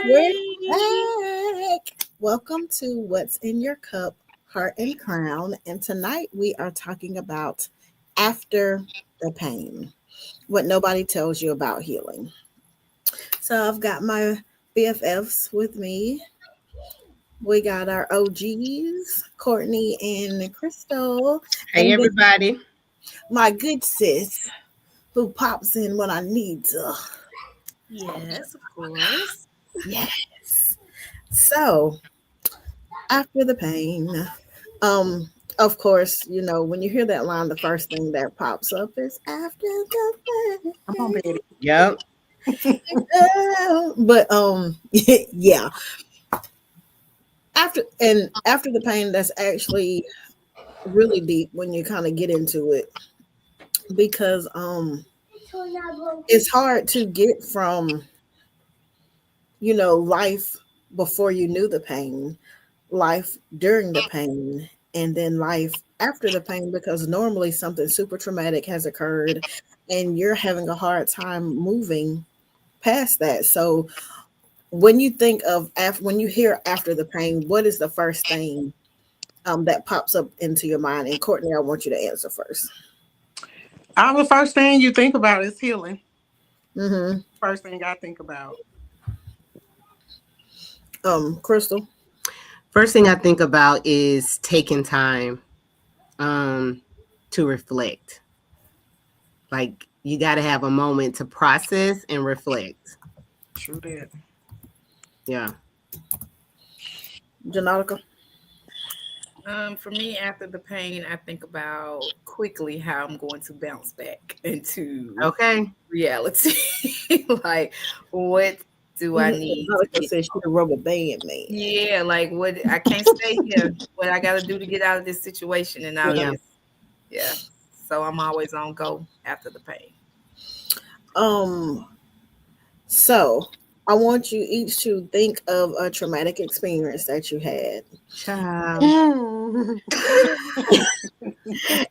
We're Hey. back. Welcome to What's in Your Cup, Heart and Crown. And tonight we are talking about after the pain, what nobody tells you about healing. So I've got my BFFs with me. We got our OGs, Courtney and Crystal, Hey, and then everybody. my good sis who pops in when I need to. Yes, of course. Yes. So after the pain. Um, of course, when you hear that line, the first thing that pops up is after the Come on, pain. Betty. Yep. But yeah, after the pain, that's actually really deep when you kind of get into it because it's hard to get from life before you knew the pain, life during the pain, and then life after the pain, because normally something super traumatic has occurred and you're having a hard time moving past that. So when you think of when you hear after the pain, what is the first thing that pops up into your mind? And Courtney, I want you to answer first. The first thing you think about is healing. Mm-hmm. First thing I think about. Crystal. First thing I think about is taking time um, to reflect. Like, you got to have a moment to process and reflect. True that. Yeah. Janotica. For me, after the pain, I think about quickly how I'm going to bounce back into Okay. reality. Like, what do I need to Janotica get? says she's a rubber band man. Yeah, like what I can't stay here. What I got to do to get out of this situation and out of Yeah. this. Yeah. So I'm always on go after the pain. Um, so I want you each to think of a traumatic experience that you had. Child.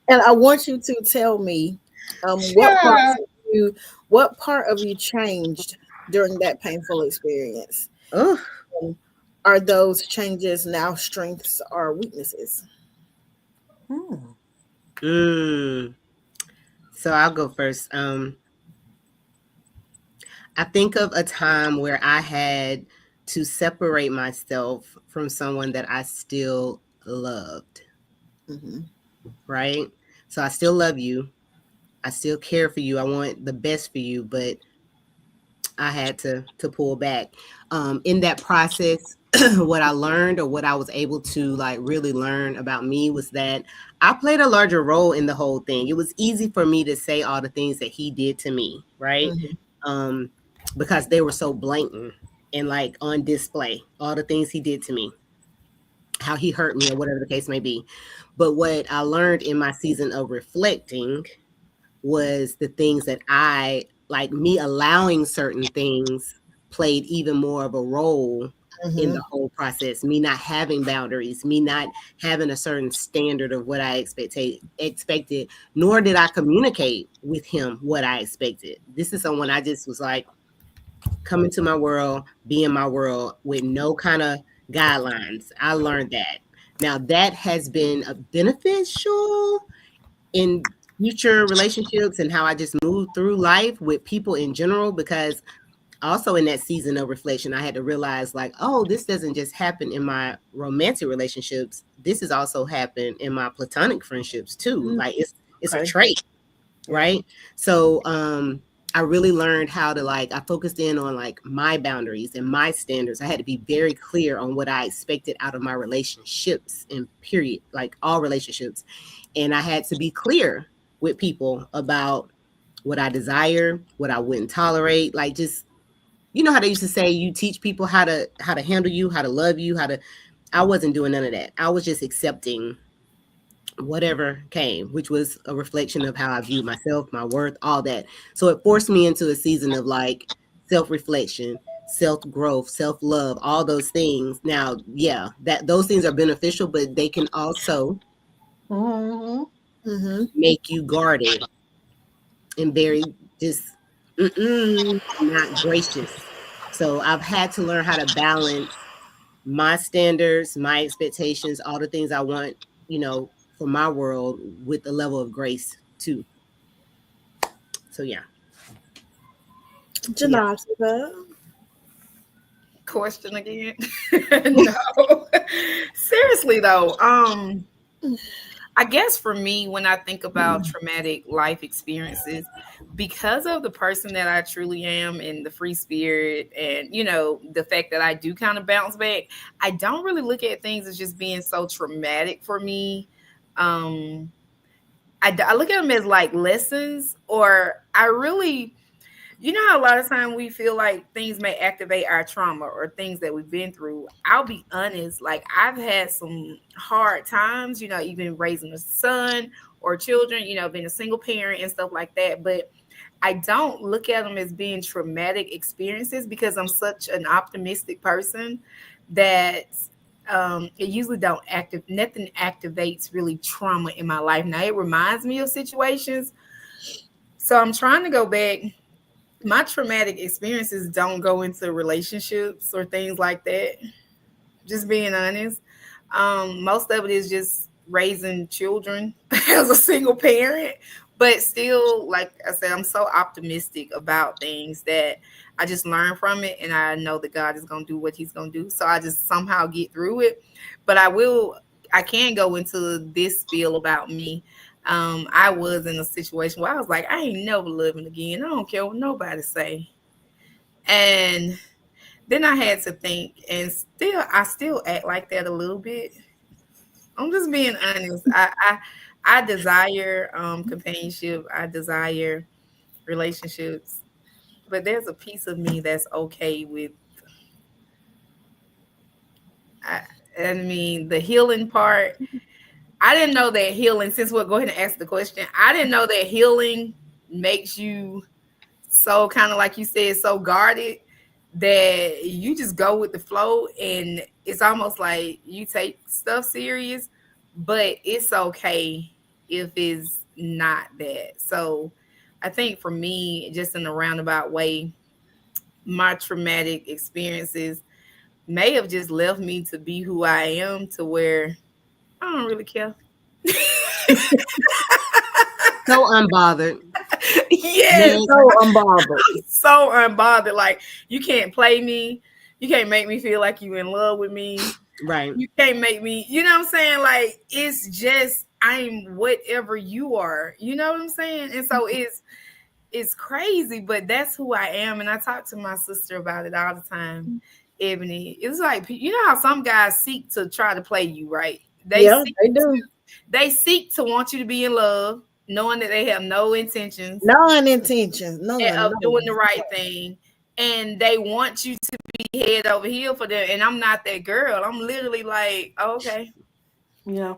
And I want you to tell me Child. what part of you changed during that painful experience. Oh. Um, are those changes now strengths or weaknesses? Hmm. Mm. So I'll go first. I think of a time where I had to separate myself from someone that I still loved. Hmm. Right? So I still love you. I still care for you. I want the best for you, but I had to pull back. In that process, what I learned or what I was able to like really learn about me was that I played a larger role in the whole thing. It was easy for me to say all the things that he did to me, right? Hmm. Um, because they were so blatant and like on display, all the things he did to me, how he hurt me or whatever the case may be. But what I learned in my season of reflecting was the things that I like, me allowing certain things played even more of a role in Hmm. the whole process. Me not having boundaries, me not having a certain standard of what I expected, nor did I communicate with him what I expected. This is someone I just was like, come into my world, be in my world with no kind of guidelines. I learned that. Now that has been a beneficial in future relationships and how I just move through life with people in general, because also in that season of reflection, I had to realize like, oh, this doesn't just happen in my romantic relationships. This has also happened in my platonic friendships too. Like it's a Okay. trait, Yeah. right? So I really learned how to like, I focused in on like my boundaries and my standards. I had to be very clear on what I expected out of my relationships and period, like all relationships. And I had to be clear with people about what I desire, what I wouldn't tolerate. Like just, you know how they used to say you teach people how to handle you, how to love you, how to, I wasn't doing none of that. I was just accepting whatever came, which was a reflection of how I viewed myself, my worth, all that. So it forced me into a season of like self-reflection, self-growth, self-love, all those things. Now, yeah, that those things are beneficial, but they can also Hmm. Hmm. make you guarded and very just not gracious. So I've had to learn how to balance my standards, my expectations, all the things I want, for my world with a level of grace too. So yeah. Janata. Question again? No. Seriously though, I guess for me, when I think about traumatic life experiences, because of the person that I truly am and the free spirit, and the fact that I do kind of bounce back, I don't really look at things as just being so traumatic for me. I look at them as like lessons, or I really, how a lot of time we feel like things may activate our trauma or things that we've been through. I'll be honest, like I've had some hard times, even raising a son or children, being a single parent and stuff like that. But I don't look at them as being traumatic experiences because I'm such an optimistic person that it usually nothing activates really trauma in my life. Now it reminds me of situations. So I'm trying to go back. My traumatic experiences don't go into relationships or things like that. Just being honest. Most of it is just raising children as a single parent. But still, like I said, I'm so optimistic about things that I just learn from it. And I know that God is going to do what he's going to do. So I just somehow get through it. But I can go into this spiel about me. I was in a situation where I was like, I ain't never living again. I don't care what nobody say. And then I had to think, and I still act like that a little bit. I'm just being honest. I desire companionship. I desire relationships, but there's a piece of me that's okay with. I mean, the healing part. I didn't know that healing. Since we'll go ahead and ask the question, I didn't know that healing makes you so kind of like you said, so guarded that you just go with the flow, and it's almost like you take stuff serious, but it's okay if it's not that. So I think for me, just in a roundabout way, my traumatic experiences may have just left me to be who I am, to where I don't really care. So unbothered. Yeah, So unbothered. so unbothered. Like you can't play me. You can't make me feel like you in love with me. Right. You can't make me, you know what I'm saying? Like it's just I'm whatever you are. You know what I'm saying? And so it's crazy, but that's who I am. And I talk to my sister about it all the time. Ebony. It's like how some guys seek to try to play you, right? They do. They seek to want you to be in love, knowing that they have no intentions. None intentions. Of doing the right thing. And they want you to be head over heel for them. And I'm not that girl. I'm literally like, oh, okay. Yeah.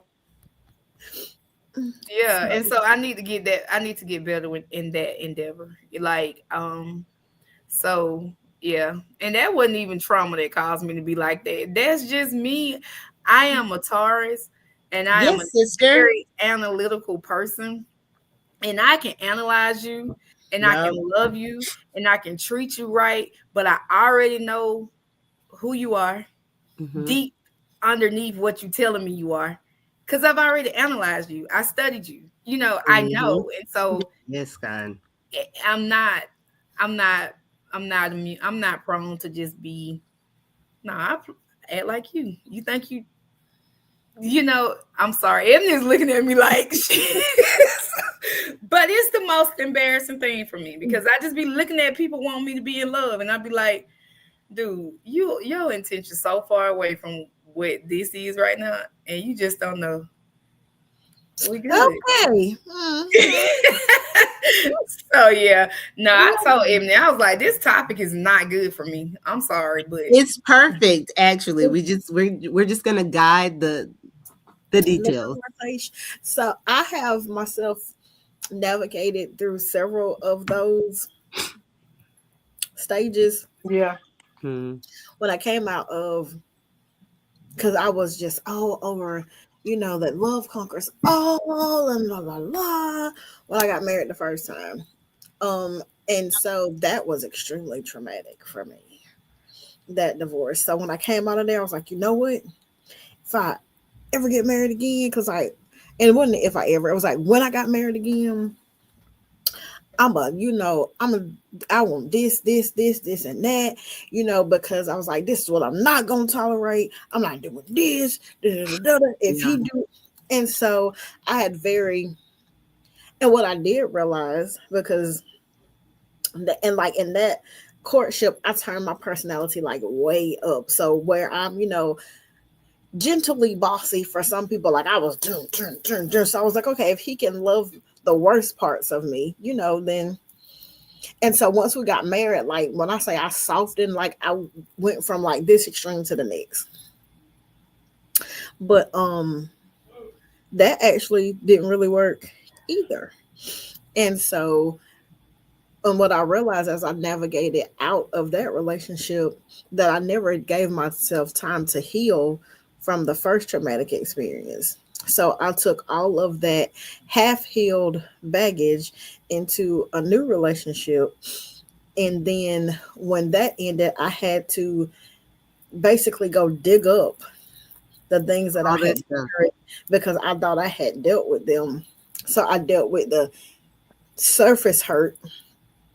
Yeah. And so I need to get that. I need to get better in that endeavor. Like, so yeah. And that wasn't even trauma that caused me to be like that. That's just me. I am a Taurus, and I am a very analytical person. And I can analyze you, and I can love you, and I can treat you right, but I already know who you are deep underneath what you're telling me you are, because I've already analyzed you. I studied you. I know. And so yes, God. I'm not immune. I'm not prone to just be, I act like you. You think I'm sorry. Ebony's looking at me like, but it's the most embarrassing thing for me, because I just be looking at people wanting me to be in love, and I'd be like, dude, your intention so far away from what this is right now, and you just don't know. We good. Okay. So yeah, no, I told Ebony, I was like, this topic is not good for me. I'm sorry, but it's perfect. Actually, we're just gonna guide the details. So I have myself navigated through several of those stages. Yeah. When I came out of, because I was just all over, that love conquers all and blah blah blah. When I got married the first time, and so that was extremely traumatic for me. that divorce. So when I came out of there, I was like, you know what? If I ever get married again, because and it wasn't if I ever, it was like when I got married again, I want this, and that, because I was like, this is what I'm not gonna tolerate. I'm not doing this. If he do, and so I had and what I did realize, because in that courtship, I turned my personality like way up. So where I'm, gently bossy for some people, like I was turn. So I was like, okay, if he can love the worst parts of me, then. And so once we got married, like when I say I softened, like I went from like this extreme to the next. But that actually didn't really work either. And so what I realized as I navigated out of that relationship, that I never gave myself time to heal from the first traumatic experience. So I took all of that half-healed baggage into a new relationship. And then when that ended, I had to basically go dig up the things that I had carried, because I thought I had dealt with them. So I dealt with the surface hurt.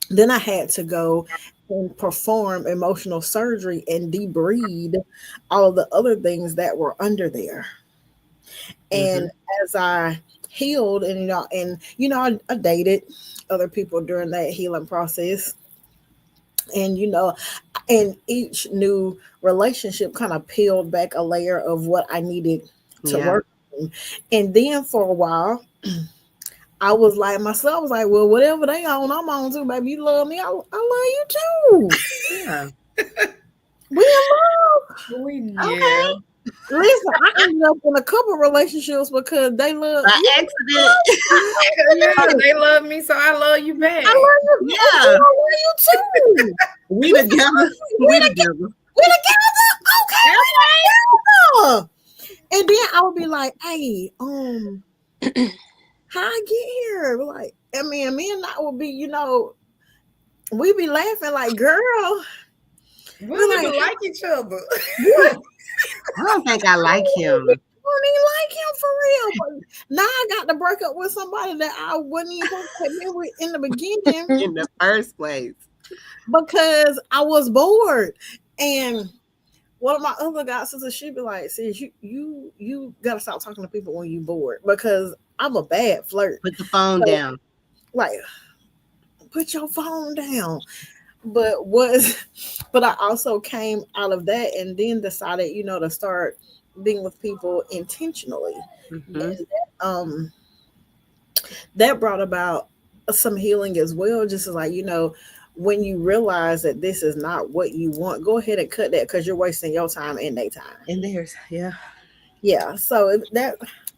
Then I had to go and perform emotional surgery and debride all the other things that were under there. And as I healed, and I dated other people during that healing process. And and each new relationship kind of peeled back a layer of what I needed to work on. And then for a while, I was like myself, I was like, well, whatever they on, I'm on too, baby. You love me, I love you too. Yeah. We in love. Okay. Listen, I ended up in a couple relationships because they love by accident. They love me, so I love you back. I love you. Yeah. I love you too. We together. We together. Okay. Together. And then I would be like, hey, how I get here? Like, I mean, me and I would be, we'd be laughing like, girl. We don't even like each other. I don't think I like him. I don't even like him for real. But now I got to break up with somebody that I wasn't even supposed to be with in the beginning. In the first place. Because I was bored. And one of my other god sisters, she'd be like, sis, you gotta stop talking to people when you're bored, because I'm a bad flirt. Put the phone down. Like, put your phone down. But I also came out of that and then decided, to start being with people intentionally. And that brought about some healing as well. Just like, when you realize that this is not what you want, go ahead and cut that, because you're wasting your time and their time. And theirs, yeah. Yeah. So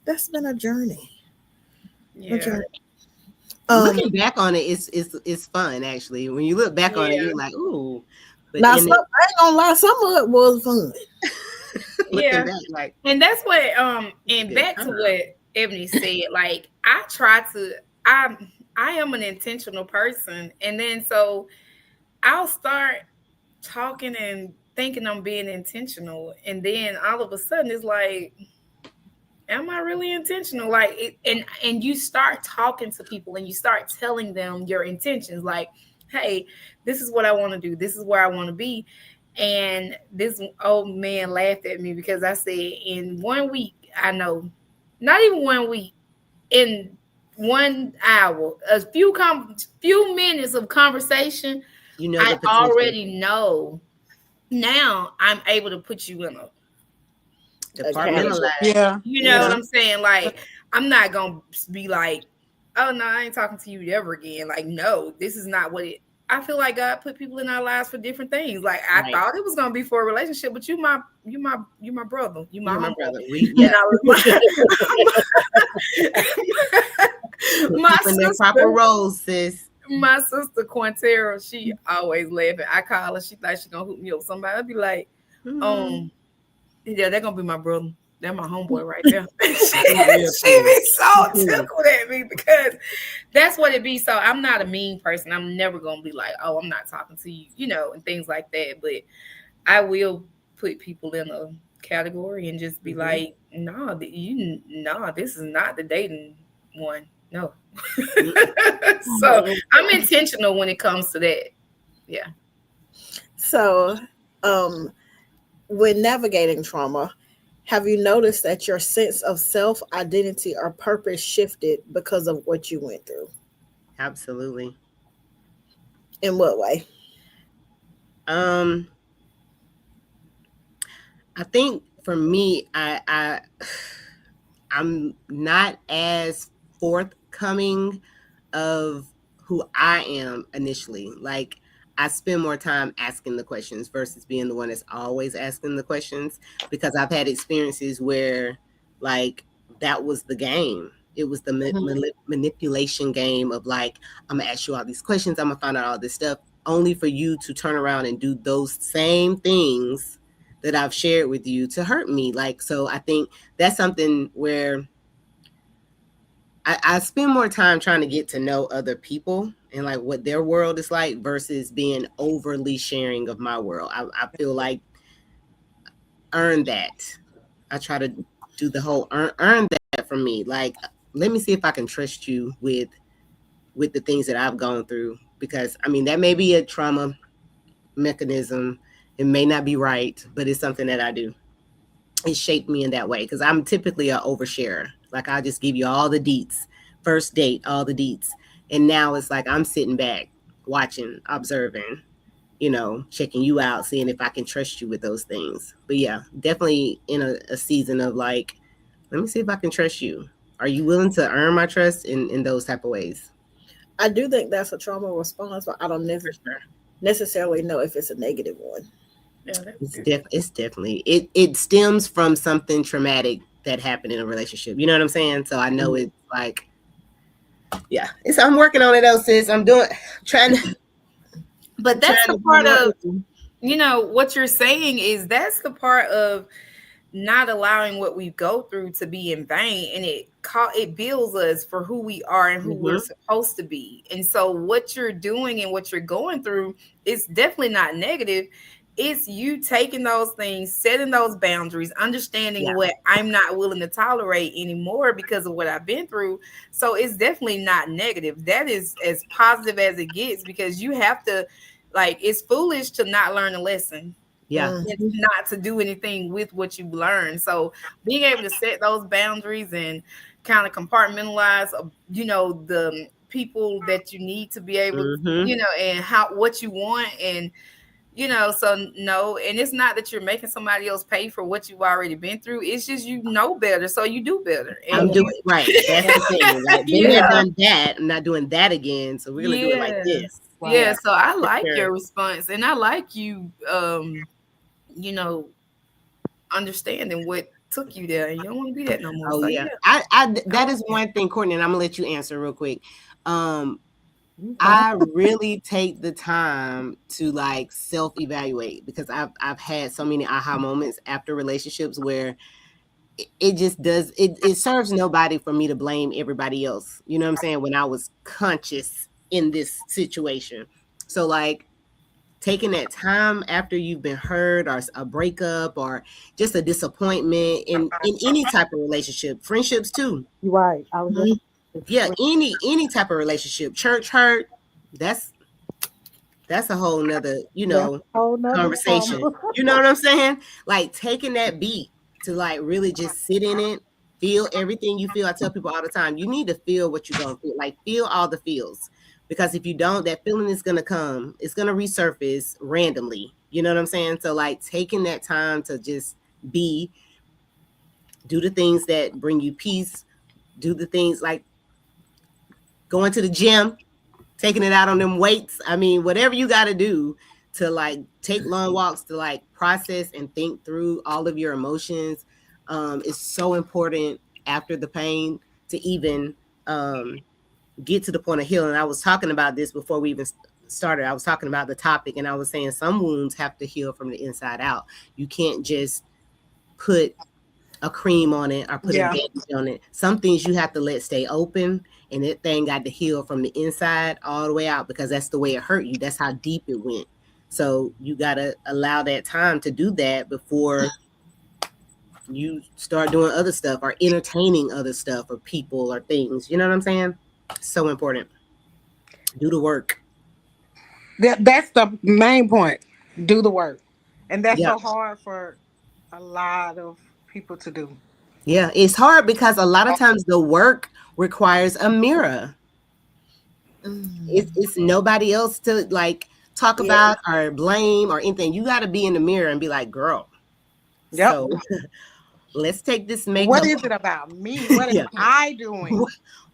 that's been a journey. Yeah. A journey. Looking back on it, it's fun actually. When you look back on it, you're like, ooh. But now, I ain't gonna lie, some of it was fun. Yeah, back, and that's what and back to what Ebony said. Like, I am an intentional person, and then so I'll start talking and thinking I'm being intentional, and then all of a sudden it's like, am I really intentional? Like, and you start talking to people and you start telling them your intentions. Like, hey, this is what I want to do. This is where I want to be. And this old man laughed at me because I said, in 1 week, I know, not even 1 week, in 1 hour, a few minutes of conversation, I already know. Now I'm able to put you in a departmentalized. Yeah. You know what I'm saying? Like, I'm not gonna be like, oh no, I ain't talking to you ever again. Like, no, this is not what it. I feel like God put people in our lives for different things. Like, I thought it was gonna be for a relationship, but you my brother. You my brother. My sister, proper roles, sis. My sister Quintero, she always laughing. I call her. She thought she gonna hook me up with somebody. I'd be like, yeah, they're gonna be my brother. They're my homeboy right there. she be so tickled at me because that's what it be. So I'm not a mean person. I'm never gonna be like, oh, I'm not talking to you, and things like that. But I will put people in a category and just be Mhm. like, no, this is not the dating one. No. So I'm intentional when it comes to that. Yeah. So, when navigating trauma, have you noticed that your sense of self identity or purpose shifted because of what you went through? Absolutely. In what way? Um, I think for me, I'm not as forthcoming of who I am initially. Like I spend more time asking the questions versus being the one that's always asking the questions, because I've had experiences where like that was the game. It was the manipulation game of like, I'm gonna ask you all these questions, I'm gonna find out all this stuff, only for you to turn around and do those same things that I've shared with you to hurt me. Like, so I think that's something where I spend more time trying to get to know other people and like what their world is like versus being overly sharing of my world. I feel like earn that. I try to do the whole earn that from me. Like, let me see if I can trust you with the things that I've gone through, because I mean that may be a trauma mechanism. It may not be right, but it's something that I do. It shaped me in that way because I'm typically an oversharer. Like I'll just give you all the deets, first date, all the deets. And now it's like I'm sitting back, watching, observing, checking you out, seeing if I can trust you with those things. But yeah, definitely in a season of like, let me see if I can trust you. Are you willing to earn my trust in those type of ways? I do think that's a trauma response, but I don't necessarily know if it's a negative one. Yeah, It's definitely it stems from something traumatic that happened in a relationship. You know what I'm saying? So I know it's like, yeah, I'm working on it though, sis. Trying to. But that's the part of, what you're saying is that's the part of not allowing what we go through to be in vain, and it builds us for who we are and who we're supposed to be. And so what you're doing and what you're going through is definitely not negative. It's you taking those things, setting those boundaries, understanding what I'm not willing to tolerate anymore because of what I've been through. So it's definitely not negative. That is as positive as it gets, because you have to, like, it's foolish to not learn a lesson. Yeah. It's not to do anything with what you've learned. So being able to set those boundaries and kind of compartmentalize, the people that you need to be able to, and what you want, and so no, and it's not that you're making somebody else pay for what you've already been through. It's just better, so you do better. And I'm doing right. That's the thing. Like, been there, done that. I'm not doing that again. So we're gonna do it like this. Wow. Yeah. So I like your response, and I like you, understanding what took you there. You don't want to be that no more. Oh so, yeah. I that is one thing, Courtney, and I'm gonna let you answer real quick. I really take the time to like self-evaluate, because I've had so many aha moments after relationships where it just does it serves nobody for me to blame everybody else. You know what I'm saying? When I was conscious in this situation. So like taking that time after you've been hurt, or a breakup, or just a disappointment in any type of relationship, friendships too. Right. Yeah, any type of relationship, church hurt, that's a whole nother, conversation. You know what I'm saying? Like taking that beat to like really just sit in it, feel everything you feel. I tell people all the time, you need to feel what you're gonna feel. Like feel all the feels. Because if you don't, that feeling is gonna come, it's gonna resurface randomly. You know what I'm saying? So like taking that time to just do the things that bring you peace, do the things like going to the gym, taking it out on them weights. I mean, whatever you got to do to like take long walks to like process and think through all of your emotions is so important after the pain to even get to the point of healing. I was talking about this before we even started. I was talking about the topic, and I was saying some wounds have to heal from the inside out. You can't just put a cream on it or put a bandage on it. Some things you have to let stay open, and that thing got to heal from the inside all the way out, because that's the way it hurt you. That's how deep it went. So you gotta allow that time to do that before you start doing other stuff or entertaining other stuff or people or things. You know what I'm saying? So important. Do the work. That's the main point. Do the work. And that's Yeah. so hard for a lot of people to do. Yeah. It's hard because a lot of times the work requires a mirror. It's nobody else to like talk about or blame or anything. You got to be in the mirror and be like, girl. Yep. So let's take this makeup. What is it about me? What am I doing?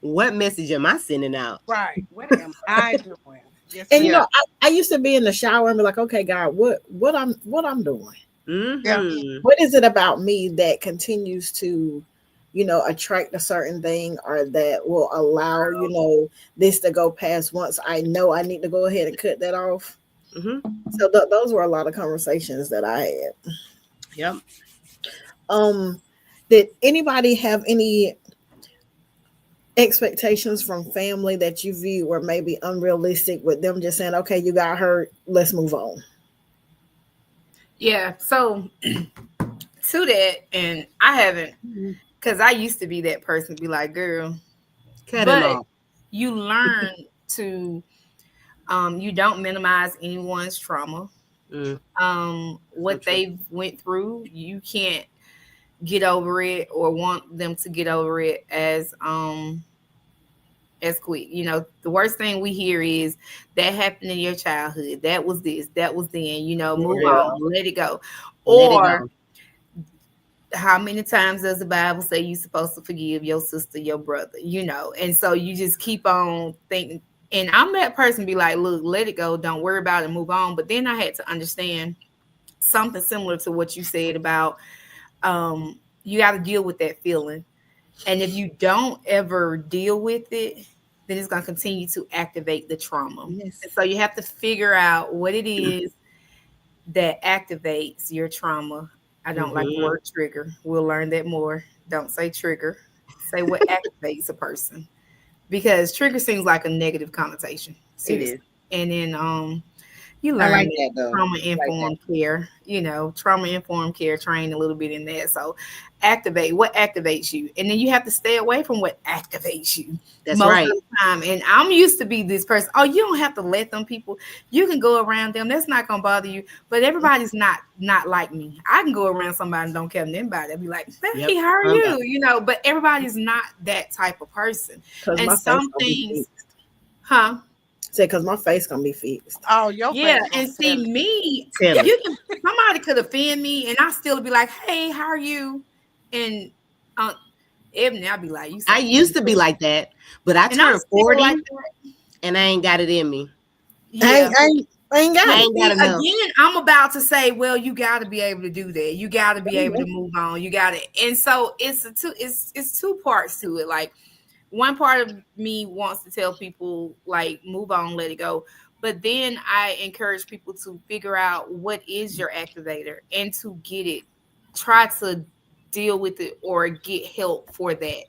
What message am I sending out? Right. What am I doing? Yes, And you know, I used to be in the shower and be like, okay, God, what I'm doing? Mm-hmm. What is it about me that continues to, you know, attract a certain thing, or that will allow, you know, this to go past once I know I need to go ahead and cut that off? Mm-hmm. So those were a lot of conversations that I had. Yep. Did anybody have any expectations from family that you view were maybe unrealistic, with them just saying, okay, you got hurt, let's move on? Yeah. So to that, and I haven't, because I used to be that person, be like, girl, Cut him off. You learn to, you don't minimize anyone's trauma. What they went through, you can't get over it or want them to get over it as quick. You know, the worst thing we hear is that happened in your childhood. That was this, that was then, you know, move on, let it go. Or how many times does the Bible say you're supposed to forgive your sister, your brother, you know? And so you just keep on thinking. And I'm that person, be like, look, let it go. Don't worry about it, move on. But then I had to understand something similar to what you said about you got to deal with that feeling. And if you don't ever deal with it, then it's going to continue to activate the trauma. Yes. And so you have to figure out what it is that activates your trauma. I don't like the word trigger. We'll learn that more. Don't say trigger. Say what activates a person. Because trigger seems like a negative connotation. Seriously. It is. And then you learn like that, trauma-informed care, you know, trauma-informed care, train a little bit in that. So activate what activates you. And then you have to stay away from what activates you. That's most right. of the time. And I'm used to be this person. Oh, you don't have to let them people. You can go around them. That's not going to bother you. But everybody's not like me. I can go around somebody and don't care anybody. I'll be like, hey, how are you? You know, but everybody's not that type of person. And some things, because my face gonna be fixed. Oh, your face. And see me, somebody could offend me, and I still be like, "Hey, how are you?" And Ebony, I'll be like, "You." I used to be like that, but I turned 40, and I ain't got it in me. Yeah. I ain't got it. Again, I'm about to say, well, you got to be able to do that. You got to be able to move on. You got it, and so it's two parts to it, like. One part of me wants to tell people, like, move on, let it go. But then I encourage people to figure out what is your activator and to get it. Try to deal with it or get help for that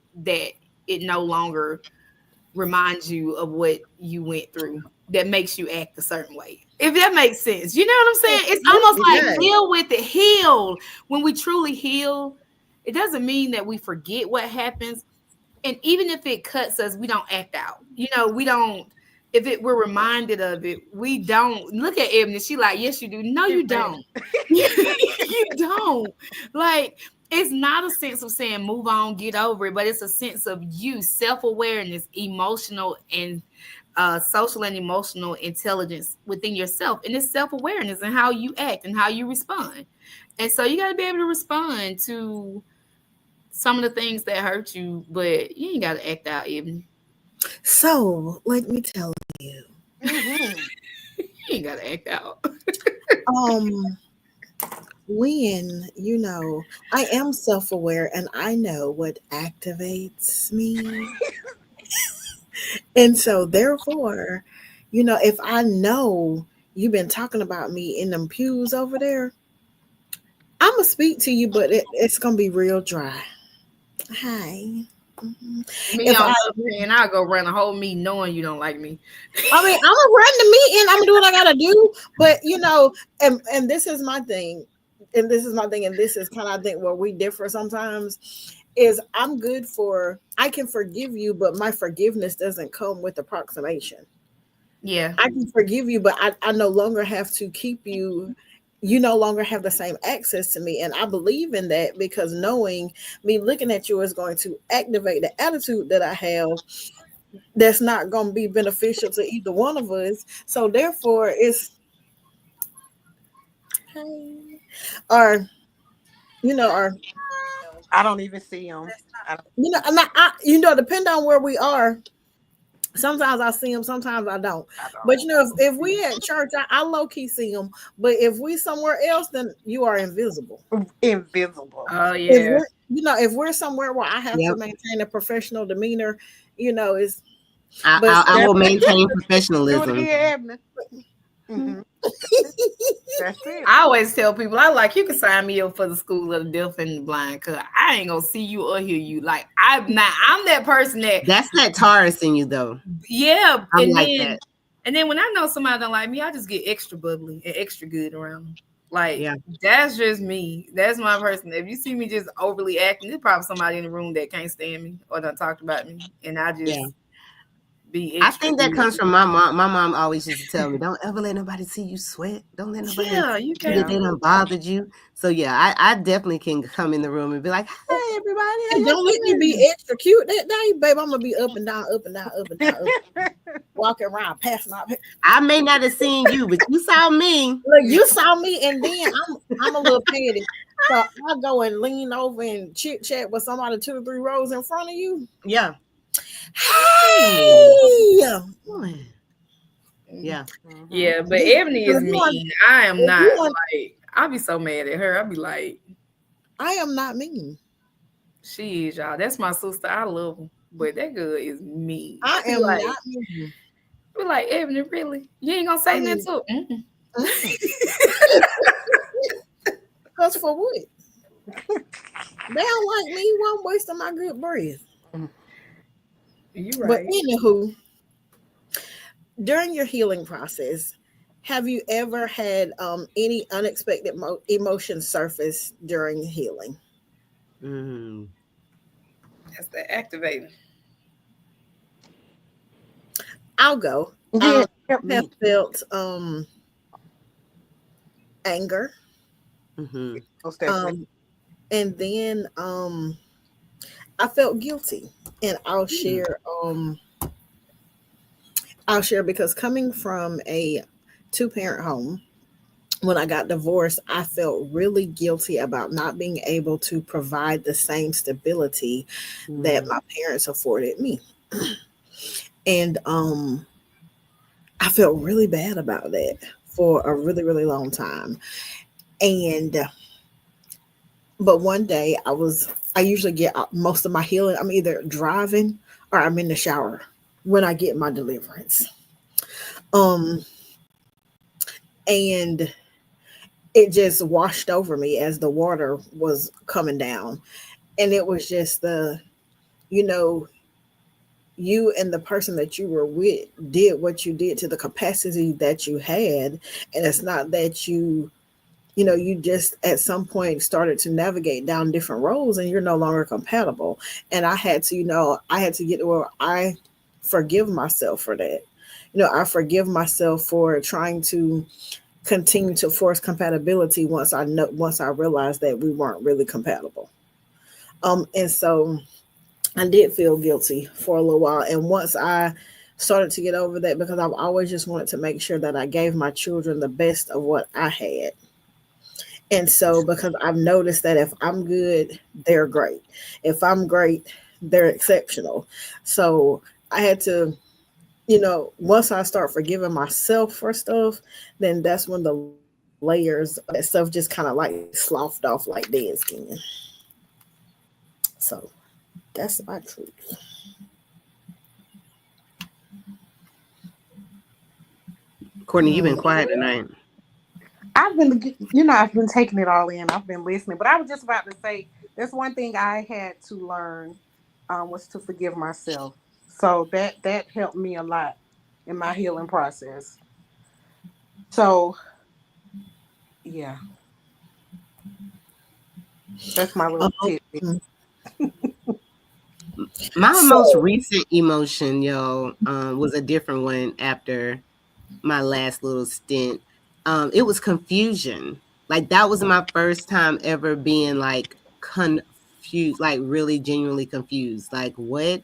it no longer reminds you of what you went through that makes you act a certain way. If that makes sense. You know what I'm saying? It's almost like deal with it, heal. When we truly heal, it doesn't mean that we forget what happens. And even if it cuts us, we don't act out. You know, we don't. If we're reminded of it, we don't. Look at Ebony. She like, yes, you do. No, you don't. You don't. Like, it's not a sense of saying move on, get over it, but it's a sense of you, self-awareness, emotional and social and emotional intelligence within yourself. And it's self-awareness and how you act and how you respond. And so you got to be able to respond to some of the things that hurt you, but you ain't got to act out, even. So, let me tell you. You ain't got to act out. When, you know, I am self-aware and I know what activates me. And so, therefore, you know, if I know you've been talking about me in them pews over there, I'm going to speak to you, but it's going to be real dry. Hi. Me If on I, the other hand, I'll go run a whole meeting knowing you don't like me. I mean, I'm gonna run the meeting. I'm gonna do what I gotta do. But you know, and this is my thing, and this is my thing, and this is kind of I think where we differ sometimes. Is I'm good for I can forgive you, but my forgiveness doesn't come with approximation. Yeah. I can forgive you, but I no longer have to keep you. You no longer have the same access to me. And I believe in that because knowing me looking at you is going to activate the attitude that I have that's not going to be beneficial to either one of us. So therefore, it's, or, you know, or, I don't even see them. you know, and you know, depending on where we are, sometimes I see them, sometimes I don't. But you know, if we at church, I low key see them. But if we somewhere else, then you are invisible. Invisible. Oh If yeah. we're, you know, if we're somewhere where I have to Yep. maintain a professional demeanor, you know, is I will maintain Do it professionalism. again, Ebony. Mhm. That's it. I always tell people I like you can sign me up for the school of the deaf and the blind because I ain't gonna see you or hear you. Like I'm that person that That's that Taurus in you, though. yeah. I'm And like then that. and then when I know somebody don't like me, I just get extra bubbly and extra good around them. Like Yeah. that's just me. That's my person. If you see me just overly acting, there's probably somebody in the room that can't stand me or done talked about me, and I just Yeah. be I extra. think that good. comes from my mom. My mom always used to tell me, "Don't ever let nobody see you sweat. Don't let nobody Yeah, you see that can't. they done bothered you." So yeah, I definitely can come in the room and be like, "Hey, everybody, how and y'all don't let me doing?" be extra cute that day, babe. I'm gonna be up and down, up and down, up and down, up and down, walking around, passing out. I may not have seen you, but you saw me. Look, you saw me, and then I'm a little petty. So I go and lean over and chit chat with somebody 2 or 3 rows in front of you. Yeah. Hey, Yeah. Yeah, but Ebony is If you want- mean. I am if not. you want- Like I'll be so mad at her. I'll be like, I am not mean. she is y'all. That's my sister. I love her, but that girl is mean. I Be am like, not mean. be like Ebony, really? You ain't gonna say nothing to her? Cause for what? They don't like me. Why I'm wasting my good breath? You But right. anywho, during your healing process, have you ever had any unexpected emotions surface during healing? Mm. That's the activator. I'll go. Yeah. I have felt anger, Mm-hmm. Most definitely. and then I felt guilty, and I'll share because coming from a 2-parent home, when I got divorced, I felt really guilty about not being able to provide the same stability that my parents afforded me. And I felt really bad about that for a really, really long time. And but one day I usually get most of my healing. I'm either driving or I'm in the shower when I get my deliverance. And it just washed over me as the water was coming down. And it was just you and the person that you were with did what you did to the capacity that you had. And it's not that you just at some point started to navigate down different roads and you're no longer compatible. And I had to get to where I forgive myself for that. I forgive myself for trying to continue to force compatibility once I realized that we weren't really compatible. And so I did feel guilty for a little while. And once I started to get over that, because I've always just wanted to make sure that I gave my children the best of what I had. And so, because I've noticed that if I'm good, they're great. If I'm great, they're exceptional. So I had to, once I start forgiving myself for stuff, then that's when the layers of that stuff just kind of like sloughed off like dead skin. So that's my truth. Courtney, you've been quiet tonight. I've been taking it all in. I've been listening. But I was just about to say, there's one thing I had to learn was to forgive myself. So that helped me a lot in my healing process. So yeah, that's my little tidbit. Um, My most so recent emotion, was a different one after my last little stint. It was confusion. Like that was my first time ever being like confused, like really genuinely confused. Like what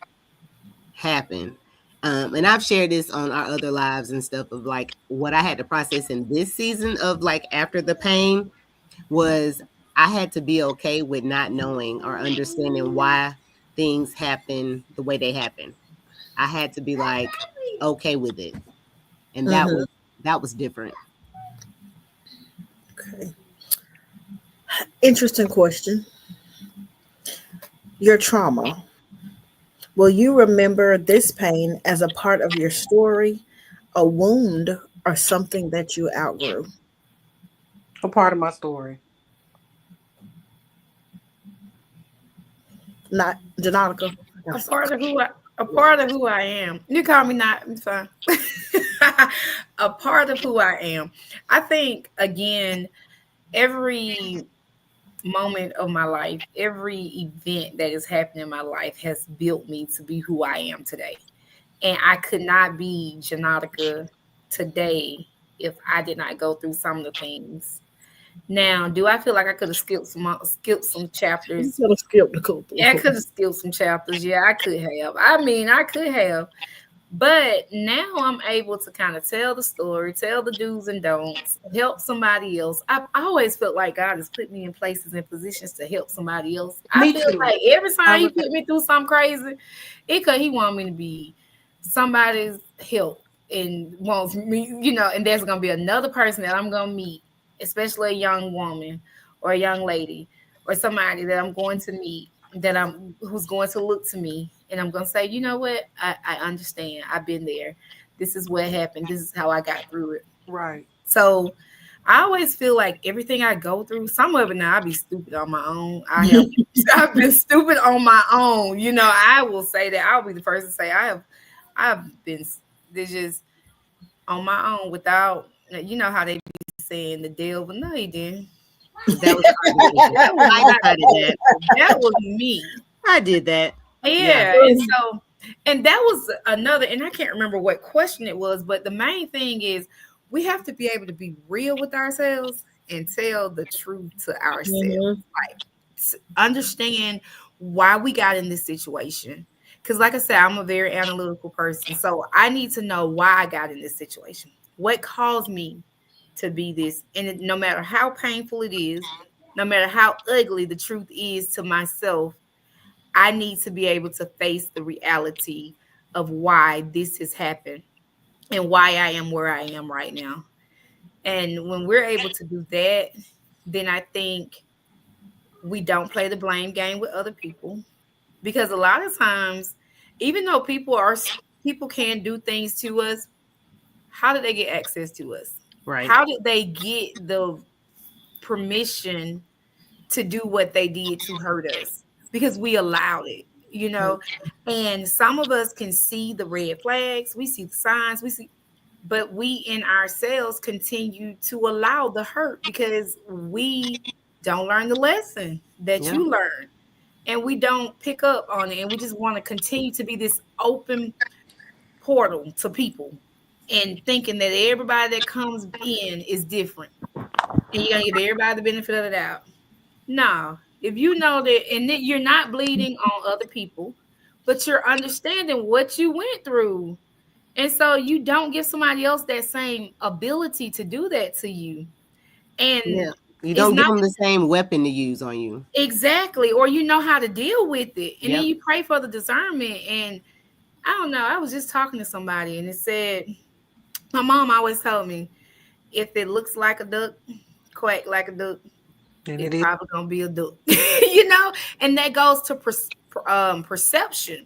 happened? And I've shared this on our other lives and stuff of like what I had to process in this season of like after the pain was I had to be okay with not knowing or understanding why things happen the way they happen. I had to be like okay with it. And mhm, that was different. okay. Interesting question. Your trauma. Will you remember this pain as a part of your story, a wound, or something that you outgrew? A part of my story. Not Janotica. A part of who I am. You call me not, it's fine. A part of who I am. I think again, every moment of my life, every event that has happened in my life has built me to be who I am today. And I could not be Janotica today if I did not go through some of the things. Now, do I feel like I could have skipped some You chapters? could have skipped a couple. Yeah, I could have skipped some chapters. Yeah, I could have. I mean, I could have. But now I'm able to kind of tell the story, tell the do's and don'ts, help somebody else. I always felt like God has put me in places and positions to help somebody else. I Me feel too. like every I time He re- put me through something crazy, He want me to be somebody's help and wants me, and there's gonna be another person that I'm gonna meet, especially a young woman or a young lady or somebody that I'm going to meet that I'm who's going to look to me and I'm gonna say, you know what, I understand. I've been there. This is what happened. This is how I got through it. right. So I always feel like everything I go through, some of it now I be stupid on my own. I've been stupid on my own. I will say that. I'll be the first to say I've been this just on my own without how they be saying the devil. No, he didn't. That was That was I not decided that. that was me. I did that. Yeah. Yeah. And that was another, and I can't remember what question it was, but the main thing is we have to be able to be real with ourselves and tell the truth to ourselves. Mhm. Like understand why we got in this situation. Because, like I said, I'm a very analytical person. So I need to know why I got in this situation. What caused me to be this? And no matter how painful it is, no matter how ugly the truth is to myself, I need to be able to face the reality of why this has happened and why I am where I am right now. And when we're able to do that, then I think we don't play the blame game with other people because a lot of times, even though people can do things to us, how did they get access to us? Right. How did they get the permission to do what they did to hurt us? Because we allowed it. And some of us can see the red flags, we see the signs, but we in ourselves continue to allow the hurt because we don't learn the lesson that Yeah. you learned and we don't pick up on it and we just want to continue to be this open portal to people and thinking that everybody that comes in is different and you're gonna give everybody the benefit of the doubt. No, if you know that and that you're not bleeding on other people, but you're understanding what you went through. And so you don't give somebody else that same ability to do that to you. And Yeah. You it's don't give not them the same weapon to use on you. exactly, or you know how to deal with it. And then Yep. you pray for the discernment. And I don't know, I was just talking to somebody and it said, my mom always told me, if it looks like a duck, quack like a duck, And it it's is. probably gonna be a duck. And that goes to perception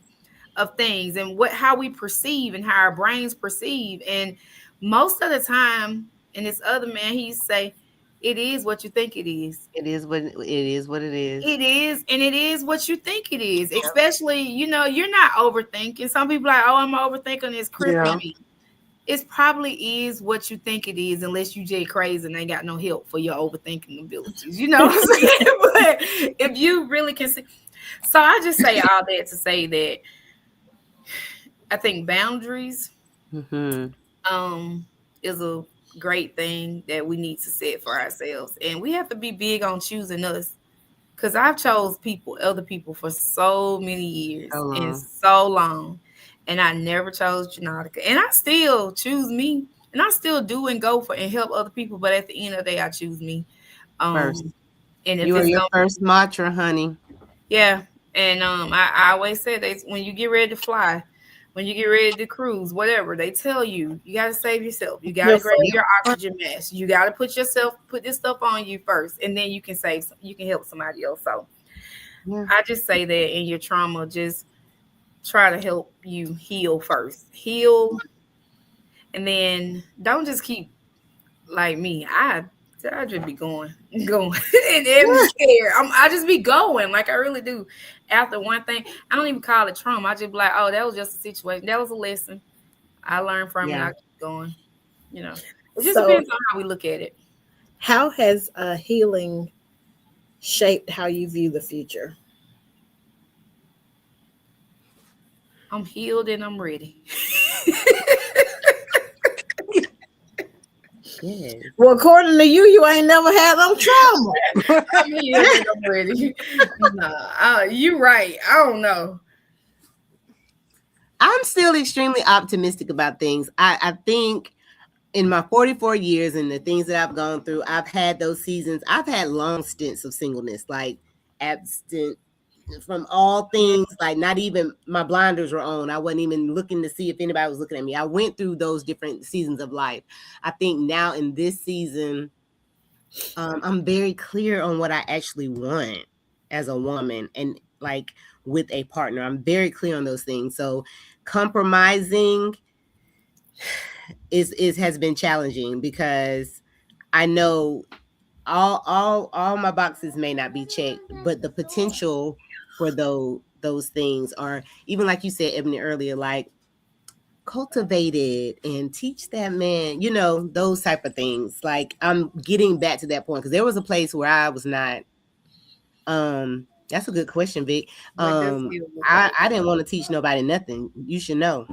of things and how we perceive and how our brains perceive. And most of the time, and this other man, he say, It is what you think it is. It is what it is. What it is. It is, and it is what you think it is. Especially, you're not overthinking. Some people are like, oh, I'm overthinking, it's crippling me. It probably is what you think it is, unless you just crazy and ain't got no help for your overthinking abilities. You know what I'm saying? But if you really can see, so I just say all that to say that I think boundaries is a great thing that we need to set for ourselves, and we have to be big on choosing us. Because I've chose other people for so many years and so long, and I never chose Janotica, and I still choose me, and I still do and go for and help other people. But at the end of the day, I choose me first. And if you are your first mantra, honey. Yeah, and I always say when you get ready to fly, when you get ready to cruise, whatever, they tell you got to save yourself. You got to grab your oxygen mask. You got to put this stuff on you first, and then you can help somebody else. So I just say that in your trauma, just try to help you heal first. Heal, and then don't just keep like me. I just be going and every scared. I just be going like I really do. After one thing, I don't even call it trauma. I just be like, oh, that was just a situation. That was a lesson. I learned from it. I keep going. It just depends on how we look at it. How has healing shaped how you view the future? I'm healed and I'm ready. Yes. Well, according to you ain't never had no trauma. I'm healed and I'm ready. You right. I don't know. I'm still extremely optimistic about things. I think in my 44 years and the things that I've gone through, I've had those seasons. I've had long stints of singleness, like absent from all things, like not even my blinders were on. I wasn't even looking to see if anybody was looking at me. I went through those different seasons of life. I think now in this season, I'm very clear on what I actually want as a woman and like with a partner. I'm very clear on those things. So compromising has been challenging because I know all my boxes may not be checked, but the potential for those things are, even like you said, Ebony, earlier, like cultivated and teach that man, those type of things. Like I'm getting back to that point because there was a place where I was not. That's a good question, Vic. I didn't want to teach nobody nothing. You should know.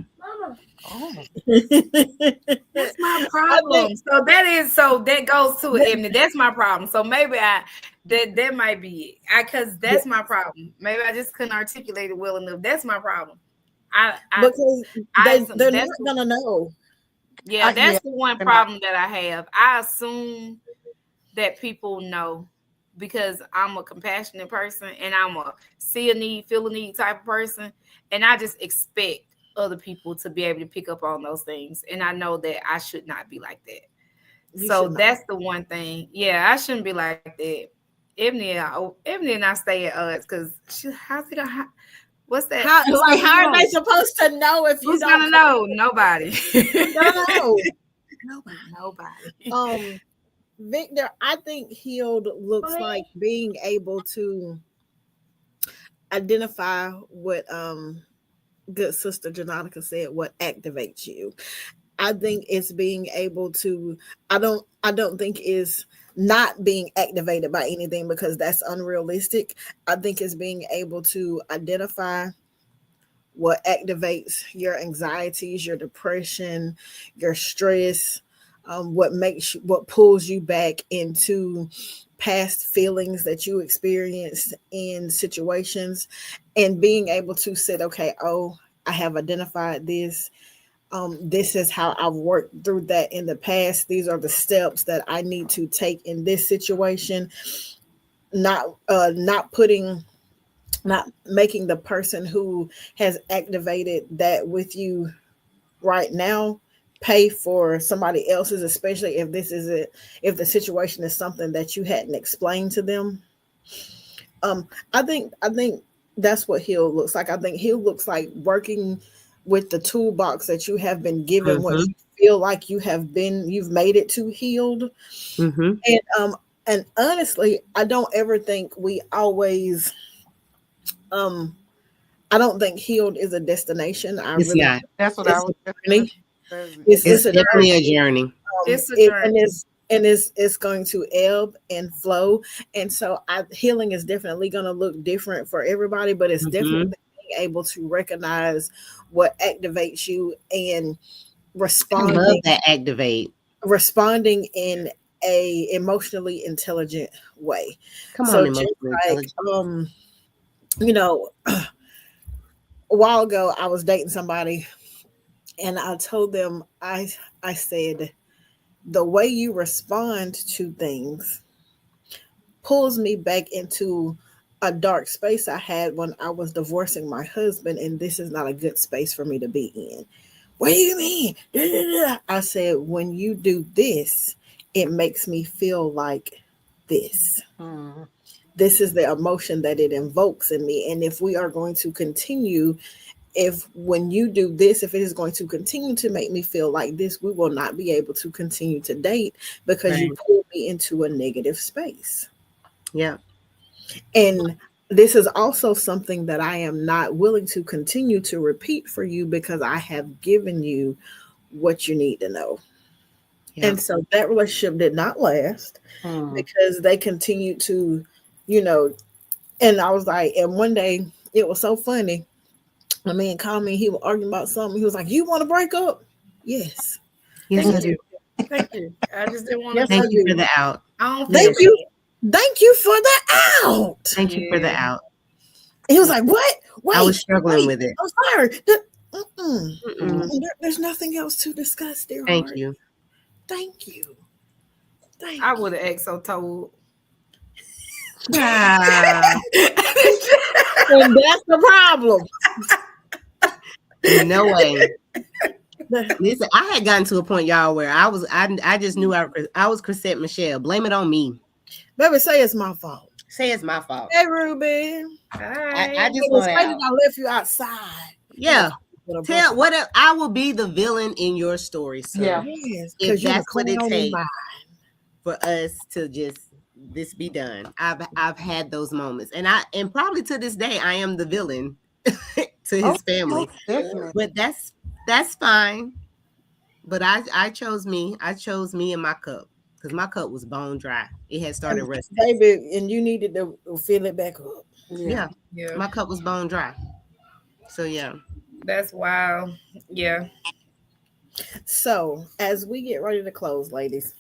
That's my problem. So that goes to it, Ebony. That's my problem. So maybe that might be it. Because that's my problem. Maybe I just couldn't articulate it well enough. That's my problem. Because they're not gonna know. Yeah, that's the one problem that I have. I assume that people know because I'm a compassionate person and I'm a see a need, feel a need type of person, and I just expect other people to be able to pick up on those things. And I know that I should not be like that. So that's the one thing. Yeah, I shouldn't be like that. Ebony and I stay at odds because how's it gonna what's that? How are they supposed to know if who's gonna know? Nobody. No. Nobody. Victor, I think healed looks like being able to identify what good sister Janotica said, what activates you. I think it's being able to, I don't think is not being activated by anything because that's unrealistic. I think it's being able to identify what activates your anxieties, your depression, your stress, what pulls you back into past feelings that you experienced in situations, and being able to say, okay, I have identified this. This is how I've worked through that in the past. These are the steps that I need to take in this situation. Not making the person who has activated that with you right now pay for somebody else's, especially if if the situation is something that you hadn't explained to them. I think that's what heal looks like. I think heal looks like working with the toolbox that you have been given, what you feel like you've made it to healed. Mm-hmm. And honestly, I don't ever think we always I don't think healed is a destination. It's not. That's what I It's was a journey. it's It's It's a definitely journey. a journey. It's a And journey. it's going to ebb and flow. And so healing is definitely going to look different for everybody, but it's definitely being able to recognize what activates you and I love responding that activate. in a emotionally intelligent way. Come So on, just emotional like intelligence. you know, a while ago I was dating somebody and I told them I said the way you respond to things pulls me back into a dark space I had when I was divorcing my husband, and this is not a good space for me to be in. What do you mean? Da, da, da. I said, when you do this, it makes me feel like this. Mm. This is the emotion that it invokes in me. And if we are going to continue, if when you do this, if it is going to continue to make me feel like this, we will not be able to continue to date because you Right. pull me into a negative space. Yeah. And this is also something that I am not willing to continue to repeat for you because I have given you what you need to know. Yeah. And so that relationship did not last Mm. because they continued to, you know, and I was like, and one day it was so funny. My man called me, he was arguing about something. He was like, "You want to break up?" Yes. Yes, Thank I you. do. Thank you. I just didn't want Yes, to. I Thank you do. for the out. I don't Thank feel you. Thank you for the out. Thank you for the Yeah. out. He was like, "What? Wait, I was struggling wait, with it. I'm sorry. Mm-mm. There's nothing else to discuss, dear Thank heart. you. Thank you. Thank I you." would have exo told. Ah, And that's the problem. no way. Listen, I had gotten to a point, y'all, where I just knew I was Chrisette Michelle. Blame it on me. Baby, say it's my fault. Say it's my fault. Hey, Ruben. I just It was want to funny out. that I left you outside. Yeah. With a Tell bucket. what if I will be the villain in your story, sir. Yeah. Yes, If because you're the that's what it clown in takes mine. for us to just this be done. I've had those moments. And probably to this day I am the villain to his family. Definitely. But that's fine. But I chose me. I chose me and my cup because my cup was bone dry. It had started rusting. Baby, and you needed to fill it back up. Yeah. Yeah. My cup was bone dry. So yeah. That's wild. Yeah. So, as we get ready to close, ladies,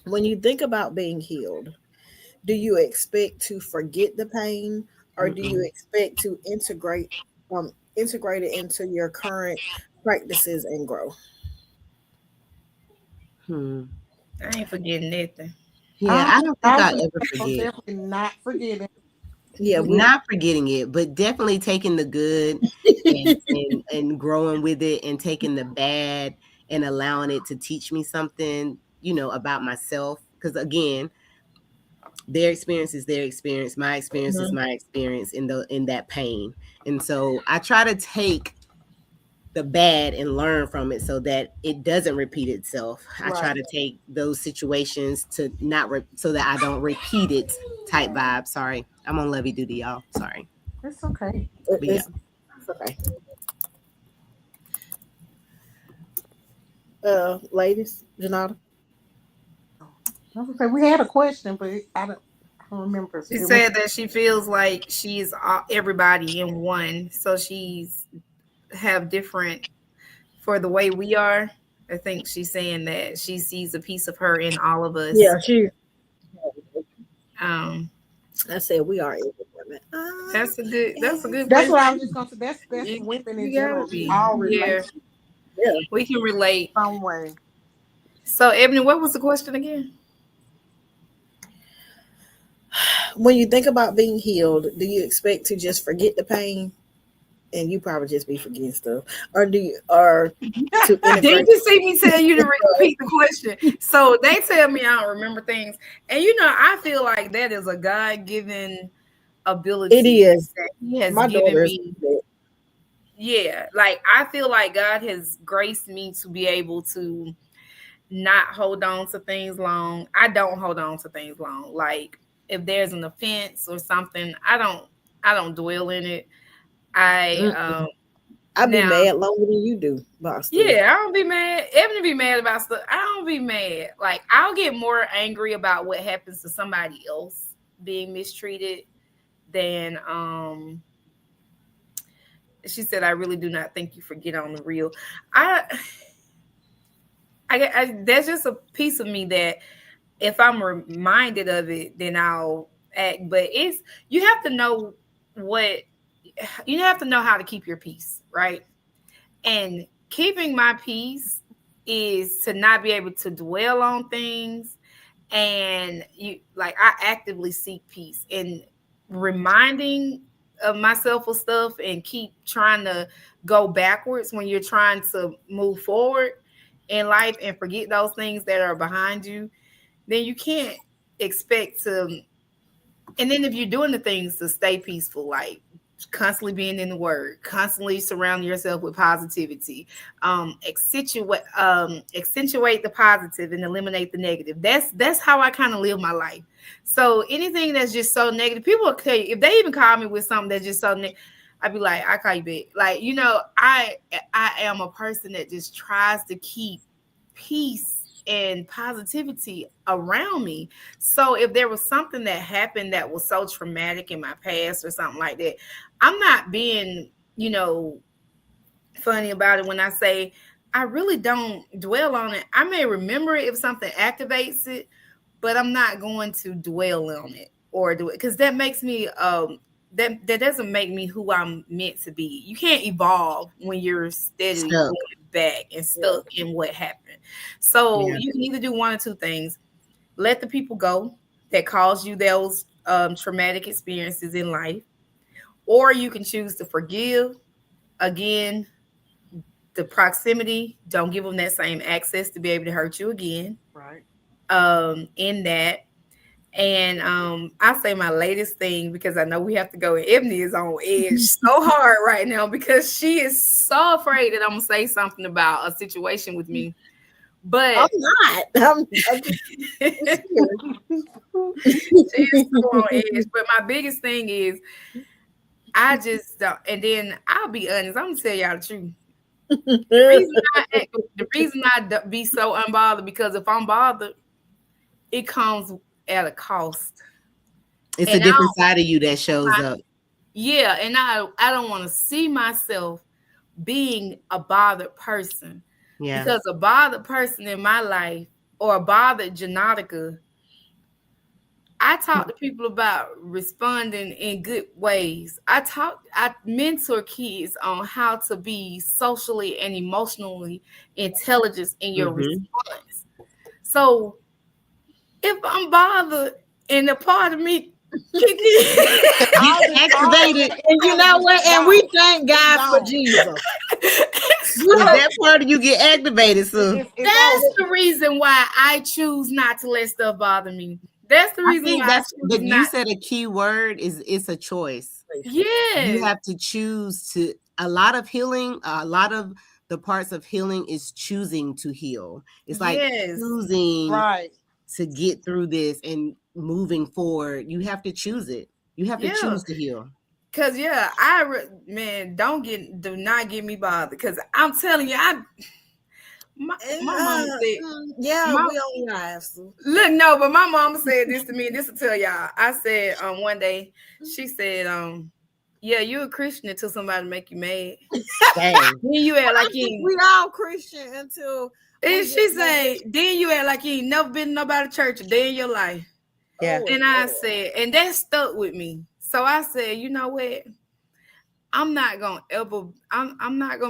when you think about being healed, do you expect to forget the pain, or do you expect to integrate it into your current practices and grow? I ain't forgetting nothing. Yeah, I don't think I'll ever I'm forget. definitely not forgetting. Yeah, Not forgetting it, but definitely taking the good and growing with it and taking the bad and allowing it to teach me something, about myself. Because again, their experience is their experience. My experience is my experience in that pain. And so I try to take the bad and learn from it so that it doesn't repeat itself. I try to take those situations to so that I don't repeat it type vibe. Sorry. I'm on lovey duty, y'all. Sorry. It's okay. it's okay. Ladies, Janata. I was gonna say we had a question, but I don't remember. She said that she feels like she's everybody in one, so she's have different for the way we are. I think she's saying that she sees a piece of her in all of us. Yeah, I said we are able women. That's a good. That's what I was just gonna say. That's women in general. All relate. Yeah, we can relate some way. So, Ebony, what was the question again? When you think about being healed, do you expect to just forget the pain? And you probably just be forgetting stuff, or do you, or to integrate? Did you see me tell you to repeat the question? So they tell me I don't remember things, and I feel like that is a God-given ability. It is. That He has My given daughter me. yeah, like I feel like God has graced me to be able to not hold on to things long. I don't hold on to things long. Like if there's an offense or something, I don't dwell in it. I Mm-mm. I be now mad longer than you do about stuff. yeah, I don't be mad. Ebony be mad about stuff. I don't be mad. Like I'll get more angry about what happens to somebody else being mistreated than she said, I really do not think you forget on the real. I there's just a piece of me that if I'm reminded of it, then I'll act. But it's you have to know what you have to know how to keep your peace, right? And keeping my peace is to not be able to dwell on things. And you like I actively seek peace and reminding of myself of stuff and keep trying to go backwards when you're trying to move forward in life and forget those things that are behind you, then you can't expect to. And then if you're doing the things to stay peaceful, like constantly being in the word, constantly surrounding yourself with positivity, accentuate the positive and eliminate the negative. That's how I kind of live my life. So anything that's just so negative, people will tell you if they even call me with something that's just so negative, I'd be like, I call you back. Like, you know, I am a person that just tries to keep peace and positivity around me. So if there was something that happened that was so traumatic in my past or something like that, I'm not being, you know, funny about it when I say I really don't dwell on it. I may remember it if something activates it, but I'm not going to dwell on it or do it because that makes me that doesn't make me who I'm meant to be. You can't evolve when you're steadily going back and stuck in what happened. So you can either do one or two things. Let the people go that caused you those traumatic experiences in life, or you can choose to forgive. Again, the proximity, don't give them that same access to be able to hurt you again. Right. In that. And I say my latest thing because I know we have to go. And Ebony is on edge so hard right now because she is so afraid that I'm gonna say something about a situation with me. But I'm not. I'm she's so on edge. But my biggest thing is I just don't. And then I'll be honest. I'm gonna tell y'all the truth. The reason I be so unbothered because if I'm bothered, it comes at a cost. It's and a different side of you that shows up. Yeah, and I don't want to see myself being a bothered person. Yeah. Because a bothered person in my life or a bothered Janotica, I talk to people about responding in good ways. I mentor kids on how to be socially and emotionally intelligent in your response. So if I'm bothered and a part of me get activated, and you know what? And we thank God for Jesus. That part of you get activated, so that's the reason why I choose not to let stuff bother me. That's the reason why. But you said a key word is it's a choice. Yeah, you have to choose to. A lot of healing, a lot of the parts of healing is choosing to heal. It's like choosing to get through this and moving forward. You have to choose it. You have to choose to heal. Cause do not get me bothered. Because I'm telling you, my mama said, we on lives. Look, no, but my mama said this to me, and this will tell y'all. I said one day, she said, yeah, you're a Christian until somebody make you mad. Then you act like you ain't. We all Christian until. And she said, then you act like you ain't never been to nobody's church a day in your life. Yeah. And I said, and that stuck with me. So I said, you know what? I'm not gonna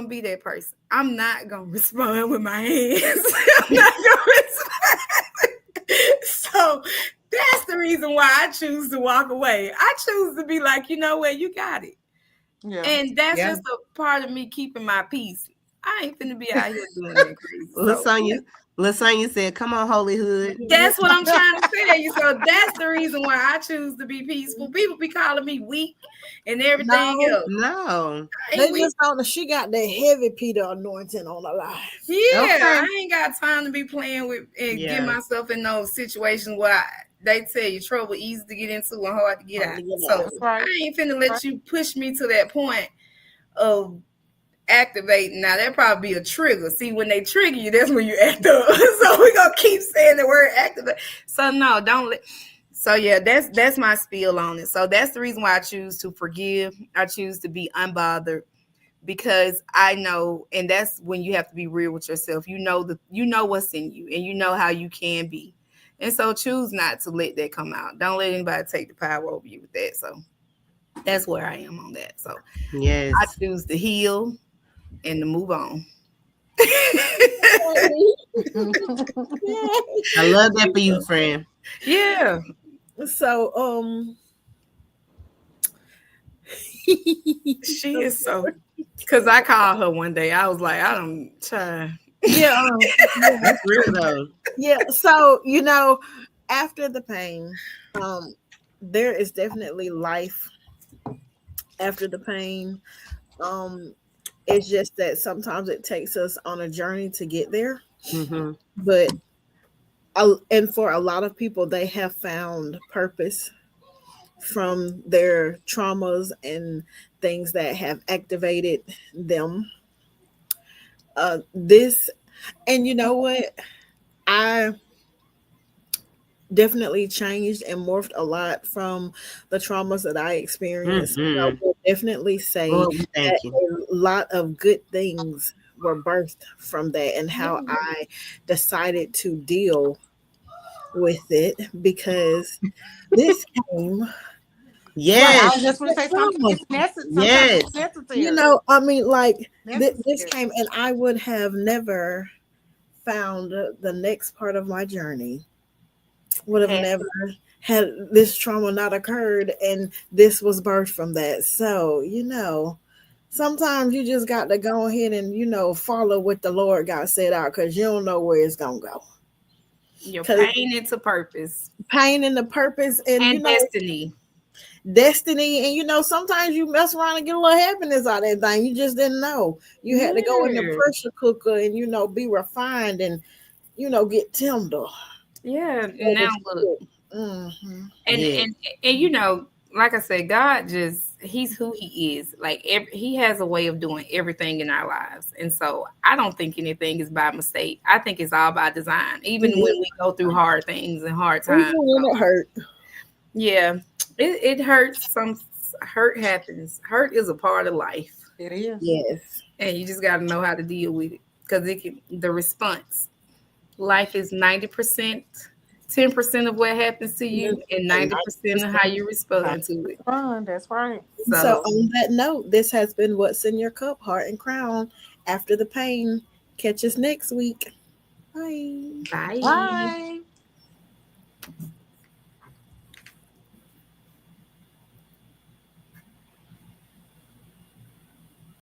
be that person. I'm not gonna respond with my hands. I'm not gonna respond. So that's the reason why I choose to walk away. I choose to be like, you know what, you got it. Yeah. And that's just a part of me keeping my peace. I ain't finna be out here doing that crazy. So, Lasagna said, "Come on, Holy Hood." that's what I'm trying to tell you. So that's the reason why I choose to be peaceful. People be calling me weak and everything No. else. No. I They ain't weak. just don't know she got that heavy Peter anointing on her life. Yeah, Okay. I ain't got time to be playing with and Yeah. get myself in those situations where they tell you trouble easy to get into and hard to get Hard out. to get So out. That's right. I ain't finna let you push me to that point of activating. Now that probably be a trigger. See, when they trigger you, that's when you act up. So we gonna keep saying the word activate. So no, don't let. So yeah, that's my spiel on it. So that's the reason why I choose to forgive. I choose to be unbothered because I know, and that's when you have to be real with yourself. You know what's in you, and you know how you can be. And so choose not to let that come out. Don't let anybody take the power over you with that. So that's where I am on that. So Yes. I choose to heal and to move on. I love that for you, friend. Yeah. So She is so, because I called her one day. I was like, I don't try. yeah, That's real though. yeah. So after the pain, there is definitely life after the pain. It's just that sometimes it takes us on a journey to get there. Mm-hmm. But and for a lot of people, they have found purpose from their traumas and things that have activated them. This, and you know what? I definitely changed and morphed a lot from the traumas that I experienced. I Mm-hmm. will definitely say Lord, we thank that you. a lot of good things were birthed from that, and how I decided to deal with it, because this came. I Yes. was just going to say something. It's necessary. Yes. Sometimes it's necessary. I mean, like this Necessary. came, and I would have never found the next part of my journey. Would have never had this trauma not occurred, and this was birthed from that. So sometimes you just got to go ahead and follow what the Lord got set out, because you don't know where it's gonna go. Your 'Cause pain into purpose pain and the purpose, and destiny. destiny, and sometimes you mess around and get a little happiness out of that thing. You just didn't know. You had to go in the Yeah. pressure cooker and be refined and get tender. Yeah. And now look. Mm-hmm. And like I said, God he's who he is. Like he has a way of doing everything in our lives. And so I don't think anything is by mistake. I think it's all by design. Even when we go through hard things and hard times. Even when it hurt. Yeah. It hurts. Some hurt happens. Hurt is a part of life. It is. Yes. And you just gotta know how to deal with it. Because the response. Life is 90%. 10% of what happens to you and 90% of how you respond to it. That's right. So on that note, this has been What's in Your Cup, Heart and Crown. After the pain. Catch us next week. Bye. Bye. Bye.